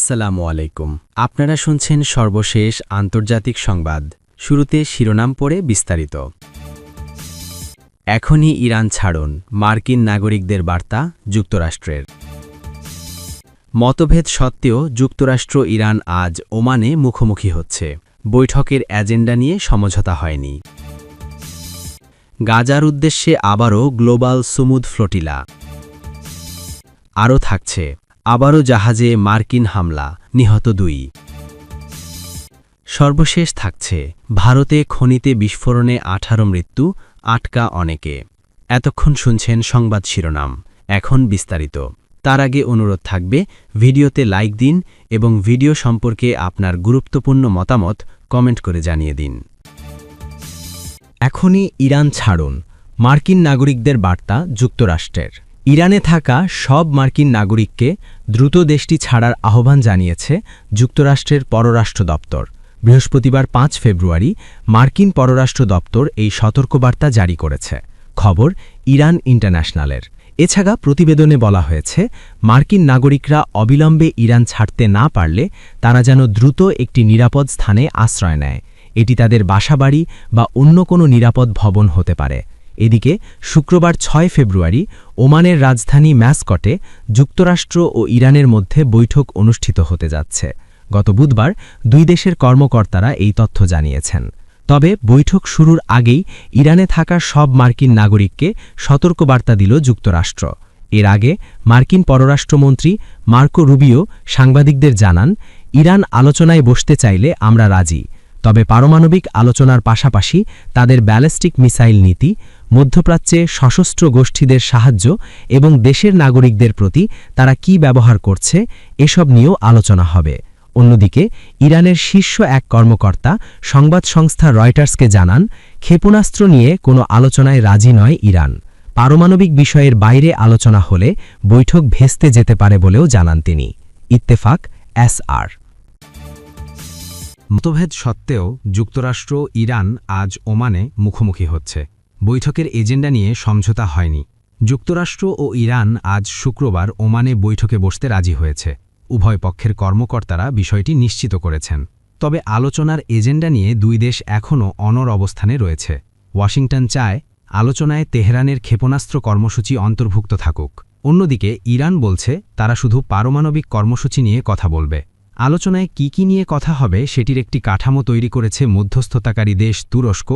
আসসালামু আলাইকুম। আপনারা শুনছেন সর্বশেষ আন্তর্জাতিক সংবাদ। শুরুতে শিরোনাম পড়ে বিস্তারিত। এখনই ইরান ছাড়ুন, মার্কিন নাগরিকদের বার্তা যুক্তরাষ্ট্রের। মতভেদ সত্ত্বেও যুক্তরাষ্ট্র ইরান আজ ওমানে মুখোমুখি হচ্ছে। বৈঠকের এজেন্ডা নিয়ে সমঝোতা হয়নি। গাজার উদ্দেশ্যে আবারও গ্লোবাল সুমুদ ফ্লোটিলা। আরও থাকছে, আবারও জাহাজে মার্কিন হামলা, নিহত 2। সর্বশেষ থাকছে, ভারতে খনিতে বিস্ফোরণে 18 মৃত্যু, আটকা অনেকে। এতক্ষণ শুনছেন সংবাদ শিরোনাম, এখন বিস্তারিত। তার আগে অনুরোধ থাকবে, ভিডিওতে লাইক দিন এবং ভিডিও সম্পর্কে আপনার গুরুত্বপূর্ণ মতামত কমেন্ট করে জানিয়ে দিন। এখনই ইরান ছাড়ুন, মার্কিন নাগরিকদের বার্তা যুক্তরাষ্ট্রের। ইরানে থাকা সব মার্কিন নাগরিককে দ্রুত দেশটি ছাড়ার আহ্বান জানিয়েছে যুক্তরাষ্ট্রের পররাষ্ট্র দপ্তর। বৃহস্পতিবার 5 ফেব্রুয়ারি মার্কিন পররাষ্ট্র দপ্তর এই সতর্কবার্তা জারি করেছে। খবর ইরান ইন্টারন্যাশনালের। এছাড়া প্রতিবেদনে বলা হয়েছে, মার্কিন নাগরিকরা অবিলম্বে ইরান ছাড়তে না পারলে তারা যেন দ্রুত একটি নিরাপদ স্থানে আশ্রয় নেয়। এটি তাদের বাসাবাড়ি বা অন্য কোনো নিরাপদ ভবন হতে পারে। এদিকে শুক্রবার 6 ফেব্রুয়ারি ওমানের রাজধানী ম্যাসকটে যুক্তরাষ্ট্র ও ইরানের মধ্যে বৈঠক অনুষ্ঠিত হতে যাচ্ছে। গত বুধবার 2 দেশের কর্মকর্তারা এই তথ্য জানিয়েছেন। তবে বৈঠক শুরুর আগেই ইরানে থাকা সব মার্কিন নাগরিককে সতর্কবার্তা দিল যুক্তরাষ্ট্র। এর আগে মার্কিন পররাষ্ট্রমন্ত্রী মার্কো রুবিও সাংবাদিকদের জানান, ইরান আলোচনায় বসতে চাইলে আমরা রাজি, তবে পারমাণবিক আলোচনার পাশাপাশি তাদের ব্যালিস্টিক মিসাইল নীতি, মধ্যপ্রাচ্যে সশস্ত্র গোষ্ঠীদের সাহায্য এবং দেশের নাগরিকদের প্রতি তারা কি ব্যবহার করছে এসব নিয়েও আলোচনা হবে। অন্যদিকে ইরানের শীর্ষ এক কর্মকর্তা সংবাদ সংস্থা রয়টার্সকে জানান, ক্ষেপণাস্ত্র নিয়ে কোনো আলোচনায় রাজি নয় ইরান। পারমাণবিক বিষয়ের বাইরে আলোচনা হলে বৈঠক ভেস্তে যেতে পারে বলেও জানান তিনি। ইত্তেফাক SR। মতভেদ সত্ত্বেও যুক্তরাষ্ট্র ইরান আজ ওমানে মুখোমুখি হচ্ছে। বৈঠকের এজেন্ডা নিয়ে সমঝোতা হয়নি। যুক্তরাষ্ট্র ও ইরান আজ শুক্রবার ওমানে বৈঠকে বসতে রাজি হয়েছে। উভয় পক্ষের কর্মকর্তারা বিষয়টি নিশ্চিত করেছেন। তবে আলোচনার এজেন্ডা নিয়ে 2 দেশ এখনও অনড় অবস্থানে রয়েছে। ওয়াশিংটন চায় আলোচনায় তেহরানের ক্ষেপণাস্ত্র কর্মসূচি অন্তর্ভুক্ত থাকুক। অন্যদিকে ইরান বলছে তারা শুধু পারমাণবিক কর্মসূচি নিয়ে কথা বলবে। আলোচনায় কি নিয়ে কথা হবে সেটির একটি কাঠামো তৈরি করেছে মধ্যস্থতাকারী দেশ তুরস্ক,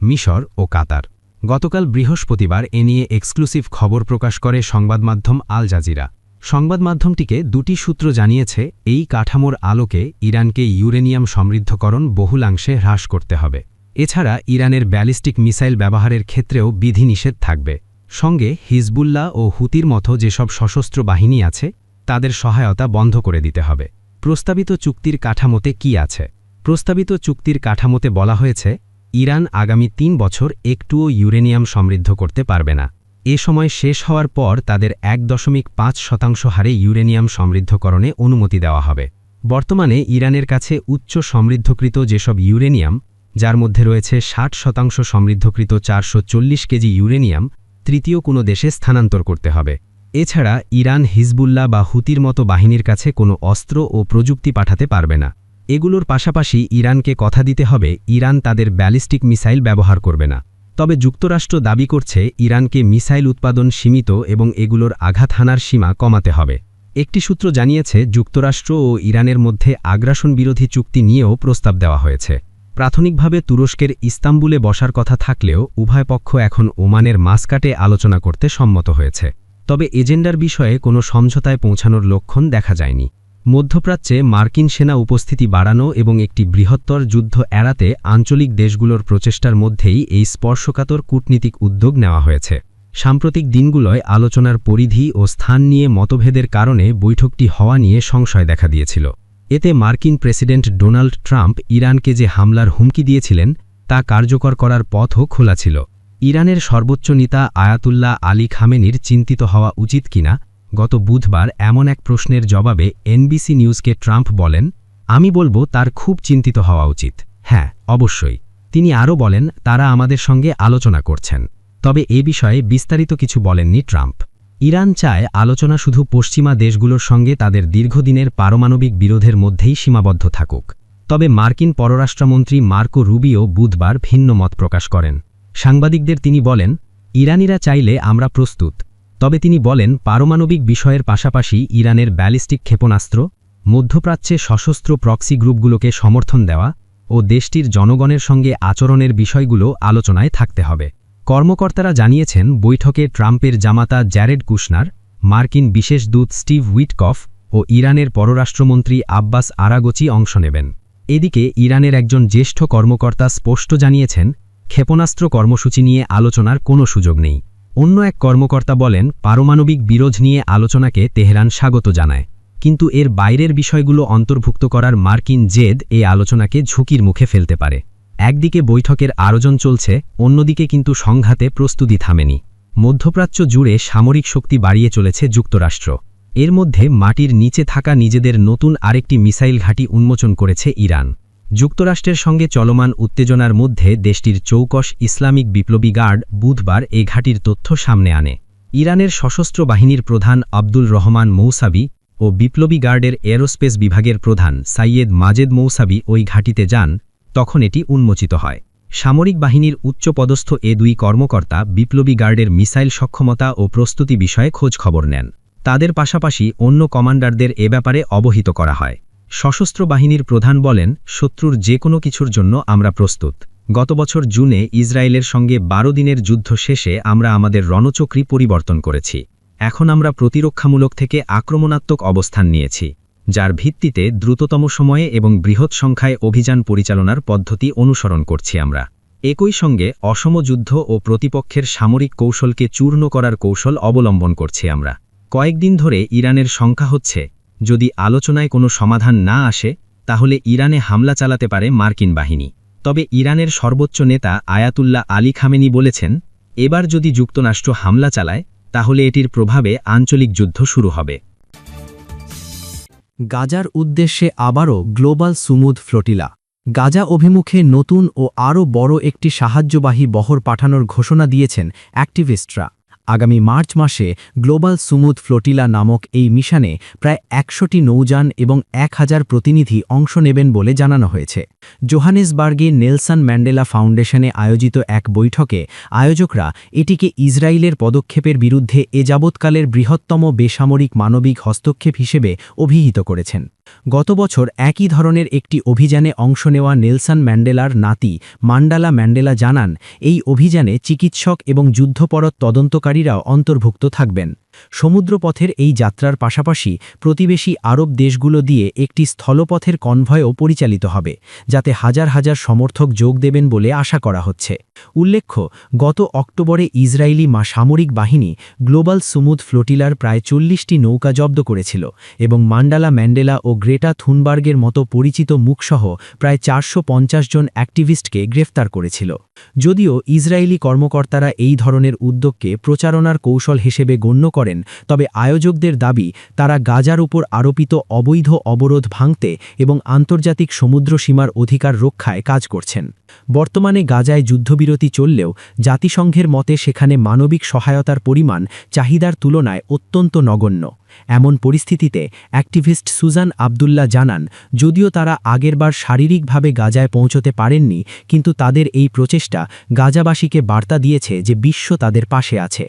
মিশর ও কাতার। গতকাল বৃহস্পতিবার এ নিয়ে এক্সক্লুসিভ খবর প্রকাশ করে সংবাদমাধ্যম আল জাজিরা। সংবাদমাধ্যমটিকে 2টি সূত্র জানিয়েছে, এই কাঠামোর আলোকে ইরানকে ইউরেনিয়াম সমৃদ্ধকরণ বহুলাংশে হ্রাস করতে হবে। এছাড়া ইরানের ব্যালিস্টিক মিসাইল ব্যবহারের ক্ষেত্রেও বিধিনিষেধ থাকবে। সঙ্গে হিজবুল্লাহ ও হুতির মতো যেসব সশস্ত্র বাহিনী আছে তাদের সহায়তা বন্ধ করে দিতে হবে। প্রস্তাবিত চুক্তির কাঠামোতে কি আছে? প্রস্তাবিত চুক্তির কাঠামোতে বলা হয়েছে, ইরান আগামী 3 বছর একটুও ইউরেনিয়াম সমৃদ্ধ করতে পারবে না। এ সময় শেষ হওয়ার পর তাদের 1.5% হারে ইউরেনিয়াম সমৃদ্ধকরণে অনুমতি দেওয়া হবে। বর্তমানে ইরানের কাছে উচ্চ সমৃদ্ধকৃত যেসব ইউরেনিয়াম, যার মধ্যে রয়েছে 60% সমৃদ্ধকৃত 440 কেজি ইউরেনিয়াম, তৃতীয় কোনো দেশে স্থানান্তর করতে হবে। এছাড়া ইরান হিজবুল্লাহ বা হুতির মতো বাহিনীর কাছে কোনো অস্ত্র ও প্রযুক্তি পাঠাতে পারবে না। এগুলোর পাশাপাশি ইরানকে কথা দিতে হবে ইরান তাদের ব্যালিস্টিক মিসাইল ব্যবহার করবে না। তবে যুক্তরাষ্ট্র দাবি করছে ইরানকে মিসাইল উৎপাদন সীমিত এবং এগুলোর আঘাত হানার সীমা কমাতে হবে। একটি সূত্র জানিয়েছে, যুক্তরাষ্ট্র ও ইরানের মধ্যে আগ্রাসন বিরোধী চুক্তি নিয়েও প্রস্তাব দেওয়া হয়েছে। প্রাথমিকভাবে তুরস্কের ইস্তাম্বুলে বসার কথা থাকলেও উভয় পক্ষ এখন ওমানের মাস্কাটে আলোচনা করতে সম্মত হয়েছে। তবে এজেন্ডার বিষয়ে কোনো সমঝোতায় পৌঁছানোর লক্ষণ দেখা যায়নি। মধ্যপ্রাচ্যে মার্কিন সেনা উপস্থিতি বাড়ানো এবং একটি বৃহত্তর যুদ্ধ এড়াতে আঞ্চলিক দেশগুলোর প্রচেষ্টার মধ্যেই এই স্পর্শকাতর কূটনীতিক উদ্যোগ নেওয়া হয়েছে। সাম্প্রতিক দিনগুলোয় আলোচনার পরিধি ও স্থান নিয়ে মতভেদের কারণে বৈঠকটি হওয়া নিয়ে সংশয় দেখা দিয়েছিল। এতে মার্কিন প্রেসিডেন্ট ডোনাল্ড ট্রাম্প ইরানকে যে হামলার হুমকি দিয়েছিলেন তা কার্যকর করার পথও খোলা ছিল। ইরানের সর্বোচ্চ নেতা আয়াতুল্লাহ আলী খামেনির চিন্তিত হওয়া উচিত কিনা গত বুধবার এমন এক প্রশ্নের জবাবে এনবিসি নিউজকে ট্রাম্প বলেন, আমি বলবো তার খুব চিন্তিত হওয়া উচিত। হ্যাঁ, অবশ্যই। তিনি আরও বলেন, তারা আমাদের সঙ্গে আলোচনা করছেন। তবে এ বিষয়ে বিস্তারিত কিছু বলেননি ট্রাম্প। ইরান চায় আলোচনা শুধু পশ্চিমা দেশগুলোর সঙ্গে তাদের দীর্ঘদিনের পারমাণবিক বিরোধের মধ্যেই সীমাবদ্ধ থাকুক। তবে মার্কিন পররাষ্ট্রমন্ত্রী মার্কো রুবিও বুধবার ভিন্ন মত প্রকাশ করেন। সাংবাদিকদের তিনি বলেন, ইরানিরা চাইলে আমরা প্রস্তুত। তবে তিনি বলেন, পারমাণবিক বিষয়ের পাশাপাশি ইরানের ব্যালিস্টিক ক্ষেপণাস্ত্র, মধ্যপ্রাচ্যে সশস্ত্র প্রক্সি গ্রুপগুলোকে সমর্থন দেওয়া ও দেশটির জনগণের সঙ্গে আচরণের বিষয়গুলো আলোচনায় থাকতে হবে। কর্মকর্তারা জানিয়েছেন, বৈঠকে ট্রাম্পের জামাতা জ্যারেড কুশনার, মার্কিন বিশেষ দূত স্টিভ উইটকফ ও ইরানের পররাষ্ট্রমন্ত্রী আব্বাস আরাগচি অংশ নেবেন। এদিকে ইরানের একজন জ্যেষ্ঠ কর্মকর্তা স্পষ্ট জানিয়েছেন, ক্ষেপণাস্ত্র কর্মসূচি নিয়ে আলোচনার কোনো সুযোগ নেই। অন্য এক কর্মকর্তা বলেন, পারমাণবিক বিরোধ নিয়ে আলোচনাকে তেহরান স্বাগত জানায়, কিন্তু এর বাইরের বিষয়গুলো অন্তর্ভুক্ত করার মার্কিন জেদ এই আলোচনাকে ঝুঁকির মুখে ফেলতে পারে। একদিকে বৈঠকের আয়োজন চলছে, অন্যদিকে কিন্তু সংঘাতে প্রস্তুতি থামেনি। মধ্যপ্রাচ্য জুড়ে সামরিক শক্তি বাড়িয়ে চলেছে যুক্তরাষ্ট্র। এর মধ্যে মাটির নিচে থাকা নিজেদের নতুন আরেকটি মিসাইল ঘাঁটি উন্মোচন করেছে ইরান। যুক্তরাষ্ট্রের সঙ্গে চলমান উত্তেজনার মধ্যে দেশটির চৌকস ইসলামিক বিপ্লবী গার্ড বুধবার এ ঘাঁটির তথ্য সামনে আনে। ইরানের সশস্ত্র বাহিনীর প্রধান আব্দুল রহমান মৌসাবি ও বিপ্লবী গার্ডের এরোস্পেস বিভাগের প্রধান সাইয়েদ মাজেদ মৌসাবি ওই ঘাঁটিতে যান, তখন এটি উন্মোচিত হয়। সামরিক বাহিনীর উচ্চপদস্থ এ দুই কর্মকর্তা বিপ্লবী গার্ডের মিসাইল সক্ষমতা ও প্রস্তুতি বিষয়ে খোঁজ খবর নেন। তাদের পাশাপাশি অন্য কমান্ডারদের এ ব্যাপারে অবহিত করা হয়। সশস্ত্র বাহিনীর প্রধান বলেন, শত্রুর যে কোনো কিছুর জন্য আমরা প্রস্তুত। গত বছর জুনে ইসরায়েলের সঙ্গে 12 দিনের যুদ্ধ শেষে আমরা আমাদের রণচক্রী পরিবর্তন করেছি। এখন আমরা প্রতিরক্ষামূলক থেকে আক্রমণাত্মক অবস্থান নিয়েছি, যার ভিত্তিতে দ্রুততম সময়ে এবং বৃহৎ সংখ্যায় অভিযান পরিচালনার পদ্ধতি অনুসরণ করছি আমরা। একই সঙ্গে অসম যুদ্ধ ও প্রতিপক্ষের সামরিক কৌশলকে চূর্ণ করার কৌশল অবলম্বন করছি আমরা। কয়েকদিন ধরে ইরানের শঙ্কা হচ্ছে, যদি আলোচনায় কোনো সমাধান না আসে তাহলে ইরানে হামলা চালাতে পারে মার্কিন বাহিনী। তবে ইরানের সর্বোচ্চ নেতা আয়াতুল্লাহ আলী খামেনি বলেছেন, এবার যদি যুক্তরাষ্ট্র হামলা চালায় তাহলে এটির প্রভাবে আঞ্চলিক যুদ্ধ শুরু হবে। গাজার উদ্দেশ্যে আবারও গ্লোবাল সুমুদ ফ্লোটিলা। গাজা অভিমুখে নতুন ও আরও বড় একটি সাহায্যবাহী বহর পাঠানোর ঘোষণা দিয়েছেন অ্যাক্টিভিস্টরা। আগামী মার্চ মাসে গ্লোবাল সুমুদ ফ্লোটিলা নামক এই মিশনে প্রায় 100টি নৌযান এবং 1000 প্রতিনিধি অংশ নেবেন বলে জানানো হয়েছে। জোহানেসবার্গে নেলসন ম্যান্ডেলা ফাউন্ডেশনে আয়োজিত এক বৈঠকে আয়োজকরা এটিকে ইসরায়েলের পদক্ষেপের বিরুদ্ধে এ যাবৎকালের বৃহত্তম বেসামরিক মানবিক হস্তক্ষেপ হিসেবে অভিহিত করেছেন। গত বছর একই ধরনের একটি অভিযানে অংশ নেওয়া নেলসন ম্যান্ডেলার নাতি মান্ডালা ম্যান্ডেলা জানান, এই অভিযানে চিকিৎসক এবং যুদ্ধপরত তদন্তকারীরাও অন্তর্ভুক্ত থাকবেন। সমুদ্রপথের এই যাত্রার পাশাপাশি প্রতিবেশী আরব দেশগুলো দিয়ে একটি স্থলপথের কনভয়ও পরিচালিত হবে, যাতে হাজার হাজার সমর্থক যোগ দেবেন বলে আশা করা হচ্ছে। উল্লেখ্য, গত অক্টোবরে ইসরায়েলি সামরিক বাহিনী গ্লোবাল সুমুদ ফ্লোটিলার প্রায় 40টি নৌকা জব্দ করেছিল এবং মান্ডালা ম্যান্ডেলা ও গ্রেটা থুনবার্গের মতো পরিচিত মুখসহ প্রায় 450 জন অ্যাক্টিভিস্টকে গ্রেফতার করেছিল। যদিও ইসরায়েলি কর্মকর্তারা এই ধরনের উদ্যোগকে প্রচারণার কৌশল হিসেবে গণ্য করেন, তবে আয়োজকদের দাবি তারা গাজার উপর আরোপিত অবৈধ অবরোধ ভাঙতে এবং আন্তর্জাতিক সমুদ্র সীমার অধিকার রক্ষায় কাজ করছেন। বর্তমানে গাজায় যুদ্ধবিরতি চললেও জাতিসংঘের মতে সেখানে মানবিক সহায়তার পরিমাণ চাহিদার তুলনায় অত্যন্ত নগণ্য। এমন পরিস্থিতিতে অ্যাক্টিভিস্ট সুজান আবদুল্লাহ জানান, যদিও তারা আগেরবার শারীরিকভাবে গাজায় পৌঁছতে পারেননি, কিন্তু তাদের এই প্রচেষ্টা গাজাবাসীকে বার্তা দিয়েছে যে বিশ্ব তাদের পাশে আছে।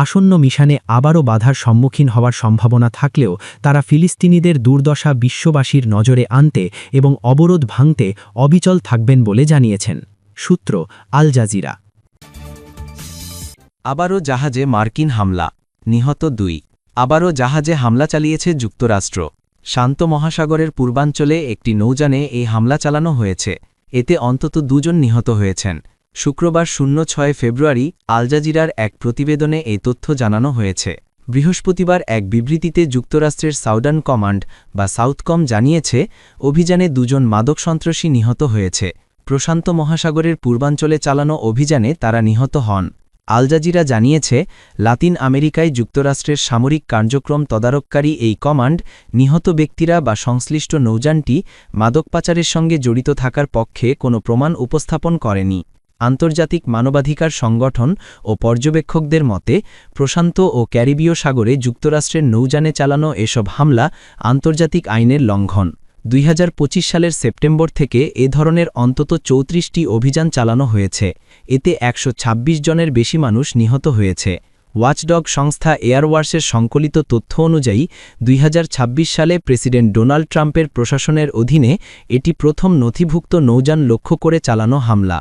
আসন্ন মিশনে আবারও বাধার সম্মুখীন হওয়ার সম্ভাবনা থাকলেও তারা ফিলিস্তিনিদের দুর্দশা বিশ্ববাসীর নজরে আনতে এবং অবরোধ ভাঙতে অবিচল থাকবেন বলে জানিয়েছেন। সূত্র আল জাজিরা। আবারও জাহাজে মার্কিন হামলা, নিহত 2। আবারও জাহাজে হামলা চালিয়েছে যুক্তরাষ্ট্র। শান্ত মহাসাগরের পূর্বাঞ্চলে একটি নৌযানে এই হামলা চালানো হয়েছে। এতে অন্তত 2 জন নিহত হয়েছেন। শুক্রবার 6 ফেব্রুয়ারি আল জাজিরার এক প্রতিবেদনে এই তথ্য জানানো হয়েছে। বৃহস্পতিবার এক বিবৃতিতে যুক্তরাষ্ট্রের সাউদার্ন কমান্ড বা সাউথকম জানিয়েছে, অভিযানে 2 জন মাদক সন্ত্রাসী নিহত হয়েছে। প্রশান্ত মহাসাগরের পূর্বাঞ্চলে চালানো অভিযানে তারা নিহত হন। আল জাজিরা জানিয়েছে, লাতিন আমেরিকায় যুক্তরাষ্ট্রের সামরিক কার্যক্রম তদারককারী এই কমান্ড নিহত ব্যক্তিরা বা সংশ্লিষ্ট নৌযানটি মাদক পাচারের সঙ্গে জড়িত থাকার পক্ষে কোনো প্রমাণ উপস্থাপন করেনি। আন্তর্জাতিক মানবাধিকার সংগঠন ও পর্যবেক্ষকদের মতে প্রশান্ত ও ক্যারিবীয় সাগরে যুক্তরাষ্ট্রের নৌযানে চালানো এসব হামলা আন্তর্জাতিক আইনের লঙ্ঘন। 2025 সালের সেপ্টেম্বর থেকে এ ধরনের অন্তত 34টি অভিযান চালানো হয়েছে, এতে 126 জনের বেশি মানুষ নিহত হয়েছে। ওয়াচডগ সংস্থা এয়ারওয়ার্সের সংকলিত তথ্য অনুযায়ী 2026 সালে প্রেসিডেন্ট ডোনাল্ড ট্রাম্পের প্রশাসনের অধীনে এটি প্রথম নথিভুক্ত নৌযান লক্ষ্য করে চালানো হামলা।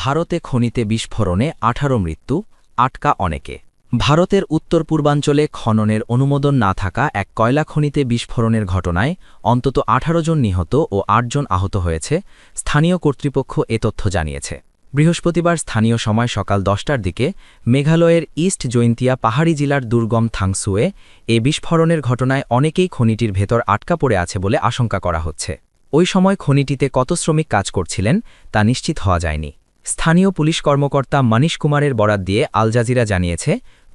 ভারতে খনিতে বিস্ফোরণে 18 মৃত্যু, আটকা অনেকে। ভারতের উত্তর পূর্বাঞ্চলে খননের অনুমোদন না থাকা এক কয়লা খনিতে বিস্ফোরণের ঘটনায় অন্তত 18 জন নিহত ও 8 জন আহত হয়েছে, স্থানীয় কর্তৃপক্ষ এ তথ্য জানিয়েছে। বৃহস্পতিবার স্থানীয় সময় সকাল 10টার দিকে মেঘালয়ের ইস্ট জৈন্তিয়া পাহাড়ি জেলার দুর্গম থাংসুয়ে এ বিস্ফোরণের ঘটনায় অনেকেই খনিটির ভেতর আটকা পড়ে আছে বলে আশঙ্কা করা হচ্ছে। ওই সময় খনিটিতে কত শ্রমিক কাজ করছিলেন তা নিশ্চিত হওয়া যায়নি। স্থানীয় পুলিশ কর্মকর্তা মনীষ কুমারের বরাত দিয়ে আল জাজিরা জানিয়েছে,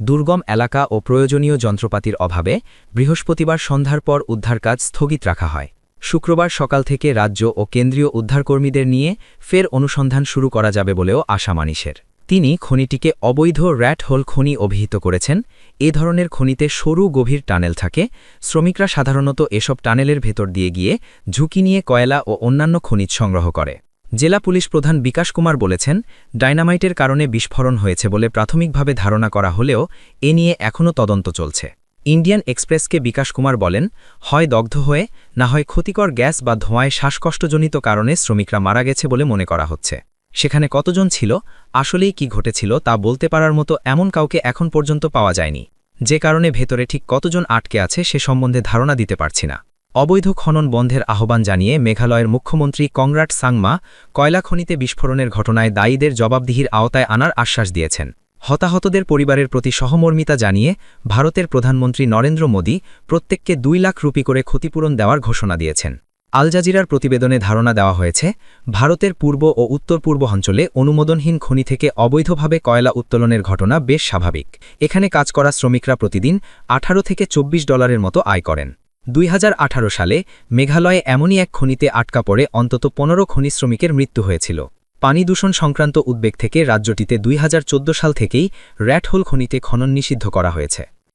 দুর্গম এলাকা ও প্রয়োজনীয় যন্ত্রপাতির অভাবে বৃহস্পতিবার সন্ধ্যার পর উদ্ধার কাজ স্থগিত রাখা হয়। শুক্রবার সকাল থেকে রাজ্য ও কেন্দ্রীয় উদ্ধারকর্মীদের নিয়ে ফের অনুসন্ধান শুরু করা যাবে বলেও আশা মানিশের। তিনি খনিটিকে অবৈধ র্যাট হোল খনি অভিহিত করেছেন। এ ধরনের খনিতে সরু গভীর টানেল থাকে। শ্রমিকরা সাধারণত এসব টানেলের ভেতর দিয়ে গিয়ে ঝুঁকি নিয়ে কয়লা ও অন্যান্য খনিজ সংগ্রহ করে। জেলা পুলিশ প্রধান বিকাশ কুমার বলেছেন, ডাইনামাইটের কারণে বিস্ফোরণ হয়েছে বলে প্রাথমিকভাবে ধারণা করা হলেও এ নিয়ে এখনও তদন্ত চলছে। ইন্ডিয়ান এক্সপ্রেসকে বিকাশ কুমার বলেন, হয় দগ্ধ হয়ে, না হয় ক্ষতিকর গ্যাস বা ধোঁয়ায় শ্বাসকষ্টজনিত কারণে শ্রমিকরা মারা গেছে বলে মনে করা হচ্ছে। সেখানে কতজন ছিল, আসলেই কি ঘটেছিল তা বলতে পারার মতো এমন কাউকে এখন পর্যন্ত পাওয়া যায়নি, যে কারণে ভেতরে ঠিক কতজন আটকে আছে সে সম্বন্ধে ধারণা দিতে পারছি না। অবৈধ খনন বন্ধের আহ্বান জানিয়ে মেঘালয়ের মুখ্যমন্ত্রী কংরাট সাংমা কয়লা খনিতে বিস্ফোরণের ঘটনায় দায়ীদের জবাবদিহির আওতায় আনার আশ্বাস দিয়েছেন। হতাহতদের পরিবারের প্রতি সহমর্মিতা জানিয়ে ভারতের প্রধানমন্ত্রী নরেন্দ্র মোদী প্রত্যেককে 2 লাখ রুপি করে ক্ষতিপূরণ দেওয়ার ঘোষণা দিয়েছেন। আল জাজিরার প্রতিবেদনে ধারণা দেওয়া হয়েছে, ভারতের পূর্ব ও উত্তর পূর্বাঞ্চলে অনুমোদনহীন খনি থেকে অবৈধভাবে কয়লা উত্তোলনের ঘটনা বেশ স্বাভাবিক। এখানে কাজ করা শ্রমিকরা প্রতিদিন $18 থেকে $24 মতো আয় করেন। 2018 সালে মেঘালয়ে এমনই এক খনিতে আটকা পড়ে অন্তত 15 খনি শ্রমিকের মৃত্যু হয়েছিল। পানি দূষণ সংক্রান্ত উদ্বেগ থেকে রাজ্যটিতে 2014 সাল থেকেই র্যাট হোল খনিতে খনন নিষিদ্ধ করা হয়েছে।